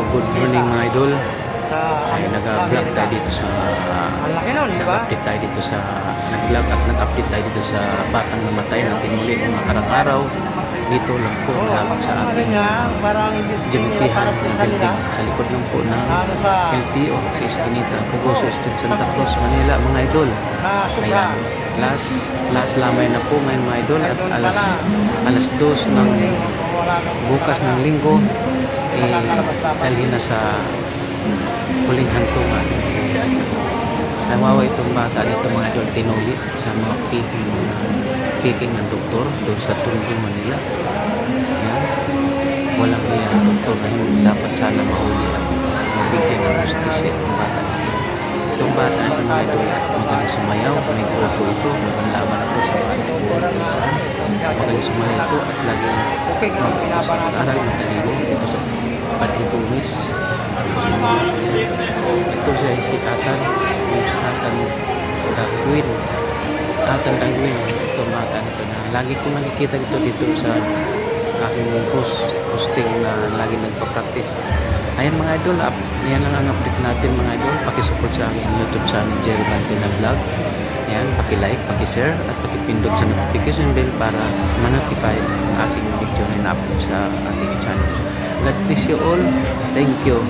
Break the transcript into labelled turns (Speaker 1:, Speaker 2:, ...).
Speaker 1: Good morning mga idol.
Speaker 2: Sa
Speaker 1: Ay nag-vlog tayo dito sa
Speaker 2: ang laki nun, di ba?
Speaker 1: nag-update tayo dito sa nag-vlog at nag-update tayo dito sa batang namatay na tinuli ng nakarang araw. Dito lang po malapit sa
Speaker 2: Ano
Speaker 1: ating
Speaker 2: niya, parang display nila
Speaker 1: Jimitihan
Speaker 2: parang
Speaker 1: na
Speaker 2: pisa nila.
Speaker 1: building sa likod lang po ng
Speaker 2: Ano sa
Speaker 1: LTO sa Eskinita, Pugoso Street, Santa Cruz, Manila mga idol.
Speaker 2: sobra.
Speaker 1: Ayan, last lamay na po ngayon mga idol at alas 2 ng bukas ng linggo dalhin na sa huling hantungan. Nawawa itong bata dito mga idol, tinuli sa mga picking ng doktor doon sa Tondo, Manila. Yan. Walang iya doktor na hindi dapat sana mahuli at mabigyan ng justisya itong bata. Itong bata ay mga idol at magaling sumayaw. May grupo ito, magandlaman ako sa bata. Magaling sumayaw ito at laging mag-aral matalino dito sa Padre Tumis. Ito siya si Atan Dagwin. Atan Dagwin, itong bata nito na lagi kong nakikita dito sa aking posting na lagi nagpa-practice. Ayan mga idol, yan lang ang update natin mga idol. Pakisupport sa aking YouTube channel Jerry Bantina Vlog. Ayan, paki-like, paki-share at paki-pindot sa notification bell para ma-notify ang ating video na ina-upload sa ating channel. God bless you all. Thank you.